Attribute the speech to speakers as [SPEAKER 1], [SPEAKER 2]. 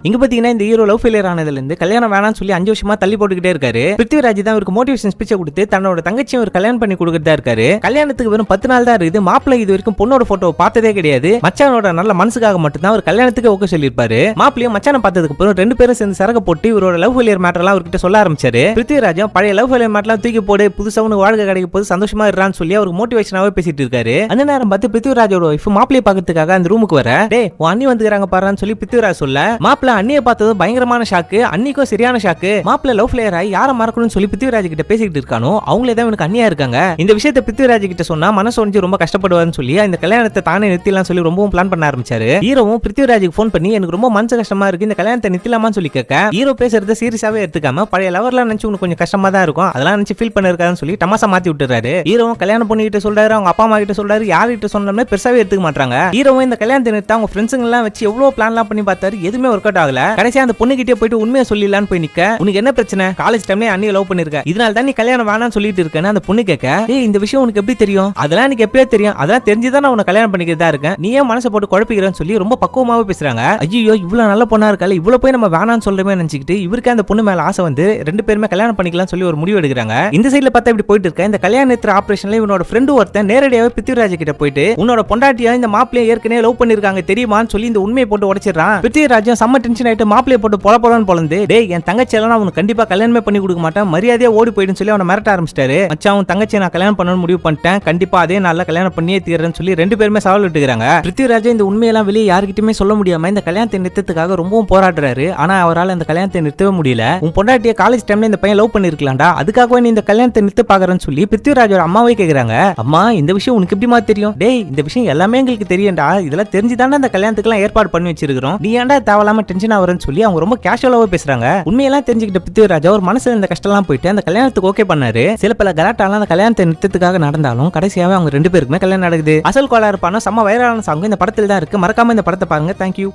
[SPEAKER 1] இங்க பாத்தீங்கன்னா இந்த ஹீரோ லவ் ஃபெயிலியர் ஆனதுல இருந்து கல்யாணம் வேணாம்னு சொல்லி 5 வருஷமா தள்ளி போட்டுக்கிட்டே இருக்காரு. பிருத்திவிராஜ் தான் இவருக்கு மோட்டிவேஷன் ஸ்பீச்சை கொடுத்து தன்னோட தங்கச்சியும் ஒரு கல்யாணம் பண்ணி கொடுக்கறதா இருக்காரு. கல்யாணத்துக்கு வெறும் 10 நாள் தான் இருக்குது. மாப்பிள்ளை இது வரைக்கும் பொண்ணோட போட்டோ பார்த்ததே கிடையாது. மச்சானோட நல்ல மனசுக்காக மட்டும் தான் ஒரு கல்யாணத்துக்கு ஓகே சொல்லியிருப்பாரு. மாப்பிள்ளையும் மச்சான பார்த்ததுக்கு அப்புறம் 2 பேரும் சேர்ந்து சரக்கு போட்டு இவரோட லவ் ஃபெயிலியர் மேட்டர் எல்லாம் அவர்கிட்ட சொல்ல ஆரம்பிச்சாரு. பிருத்திவிராஜும் பழைய லவ் ஃபெயிலியர் மேட்டர்லாம் தூக்கி போடு, புதுசா உனக்கு வாழ்க்கை கிடைக்க போது சந்தோஷமா இருறான்னு சொல்லி அவருக்கு மோட்டிவேஷனாவே பேசிட்டு இருக்காரு. அந்த நேரம் பார்த்து பிருத்திவிராஜோட வைஃப் மாப்பிள்ளையை பார்க்கறதுக்காக அந்த ரூமுக்கு வர, டேய் உன் அண்ணி வந்துக்கிறாங்க பாருன்னு சொல்லி பிருத்திவிராஜ் சொல்ல, மாப்பிள்ளை அண்ணியை பார்த்தது பயங்கரமான ஷாக்கு, அன்னிக்கும் சரியான ஷாக்கு. மாப்பிள்ள லவ் ஃபெயிலியர் ஆகி யாரை மறக்கணும்னு சொல்லி பிருத்திவிராஜ் கிட்ட பேசிக்கிட்டு இருக்கானோ அவங்களே தான் எனக்கு அண்ணியா இருக்காங்க. இந்த விஷயத்தை பிருத்திவிராஜ் கிட்ட சொன்னா மனசு ஒடிஞ்சு ரொம்ப கஷ்டப்படுவார்னு சொல்லி இந்த கல்யாணத்தை தானே நிறுத்திடலாம் சொல்லி ரொம்பவும் பிளான் பண்ண ஆரம்பிச்சாரு. ஹீரோவும் பிருத்திவிராஜுக்கு ஃபோன் பண்ணி எனக்கு ரொம்ப மனசு கஷ்டமா இருக்கு, இந்த கல்யாணத்தை நிறுத்தலாமான்னு சொல்லி கேட்க, ஹீரோ பேசுறத சீரியஸாவே எடுத்துக்காம பழைய லவர்லாம் நினைச்சு உனக்கு கொஞ்சம் கஷ்டமா தான் இருக்கும், அதெல்லாம் நினைச்சு ஃபீல் பண்ணிருக்காருன்னு சொல்லி தமாசா மாத்தி விட்டுறாரு. ஹீரோவும் கல்யாணம் பண்ணிக்கிட்டு சொல்றாரு, அவங்க அப்பா அம்மா கிட்ட சொல்றாரு, யார்கிட்ட சொன்னோம்னே பெருசாவே எடுத்துக்க மாட்டாங்க. ஹீரோவும் இந்த கல்யாணத்தை நிறுத்த அவங்க ஃப்ரெண்ட்ஸுங்க எல்லாம் வச்சு எவ்வளவு பிளான்லாம் பண்ணி பார்த்தாரு, எதுவுமே ஒர்க் அவுட் ஆகல. கடைசியா அந்த பொண்ணு கிட்டே போயிட்டு உண்மையை சொல்லிடலான்னு போய் நிக்க, உனக்கு என்ன பிரச்சனை, காலேஜ் டைம்ல அண்ணியை லவ் பண்ணிருக்க, இதனால தான் நீ கல்யாணம் வேணாம்னு சொல்லிட்டு இருக்கேன்னு அந்த பொண்ணு கேட்க, ஏய் இந்த விஷயம் உனக்கு எப்படி தெரியும், அதெல்லாம் எனக்கு எப்பயே தெரியும், அதெல்லாம் தெரிஞ்சுதான் நான் உன்னை கல்யாணம் பண்ணிக்கிறதா இருக்கேன், நீ ஏன் மனசை போட்டு குழப்பிக்கிறேன்னு சொல்லி ரொம்ப பக்குவமாவே பேசுறாங்க. ஐயோ இவ்வளவு நல்ல பொண்ணா இருக்கல, இவ்வளவு போய் நம்ம வேணாம்னு சொல்றமே நினைச்சிட்டு இவருக்கு அந்த பொண்ணு மேல ஆசை வந்து 2 பேருமே கல்யாணம் பண்ணிக்கலாம் சொல்லி ஒரு முடிவு எடுக்கிறாங்க. இந்த சைடுல பார்த்தா இப்படி போயிட்டு இருக்க இந்த கல்யாண நிறுத்த ஆபரேஷன்ல இவனோட ஃப்ரெண்டு ஒருத்தன் நேரடியாவே பிருத்திவிராஜ் கிட்ட போயிட்டு, உன்னோட பொண்டாட்டியா இந்த மாப்பிளைய ஏற்கனவே லவ் பண்ணிருக்காங்க தெரியுமான்னு சொல்லி இந்த உண்மையை போட்டு உடைச்சிடறான். பிருத்திவிராஜும் செம்ம டென்ஷன் ஆயிட்டு மாப்பிளைய போட்டு பொலப்பொலன்னு பொலந்து, டேய் என் தங்கச்சி எல்லாம் அவனுக்கு கண்டிப்பா கல்யாணமே பண்ணி கொடுக்க மாட்டேன், மரியாதையா ஓடி போயிடுன்னு சொல்லி அவனை மிரட்ட ஆரம்பிச்சிட்டாரு. மச்சான் உன் தங்கச்சியை நான் கல்யாணம் பண்ணணும்னு முடிவு பண்ணிட்டேன், கண்டிப்பா அதே நாள்ல கல்யாணம் பண்ணியே தீர்றேன்னு சொல்லி 2 பேருமே சவால் விட்டுக்கிறாங்க. பிருத்திவிராஜ் இந்த உண்மையெல்லாம் வெளியே யாருக்கிட்டுமே சொல்ல முடியாம இந்த கல்யாணத்தை நிறுத்தத்துக்காக ரொம்பவும் போராடுறாரு. ஆனா அவரால் இந்த கல்யாணத்தை நிறுத்தவே முடியல. உன் பொண்டாட்டிய காலேஜ் டைம்ல இந்த பையன் லவ் பண்ணிருக்கலாம்டா, அதுக்காகவே நீ இந்த கல்யாணத்தை நிறுத்த பாக்குறேன்னு சொல்லி பிருத்திவிராஜோட அம்மாவே கேக்குறாங்க. அம்மா இந்த விஷயம் உனக்கு எப்படிமா தெரியும், டேய் இந்த விஷயம் எல்லாமே எங்களுக்கு தெரியும்டா, இதெல்லாம் தெரிஞ்சுதானே அந்த கல்யாணத்துக்கு எல்லாம் ஏற்பாடு பண்ணி வச்சிருக்கிறோம், நீ ஏன்டா தேவையில்லாம டென்ஷன் ஆகுறன்னு சொல்லி அவங்க ரொம்ப கேஷுவலாவே பேசுறாங்க. உண்மையெல்லாம் தெரிஞ்சுக்கிட்ட பிருத்திவிராஜ் ஒரு மனசுல இந்த கஷ்டம்லாம் போயிட்டு அந்த கல்யாணத்துக்கு ஓகே பண்ணாரு. சில பல கலாட்டாலாம் அந்த கல்யாணத்தை நிறுத்தத்துக்காக நடந்தாலும் கடைசியாவே அவங்க 2 பேருக்குமே கல்யாணம் நடக்குது. அசல் கோளாறு பணம் செம்ம வைரலான சாங் இந்த படத்தில் தான் இருக்கு. மறக்காம இந்த படத்தை பாருங்க. தேங்க்யூ.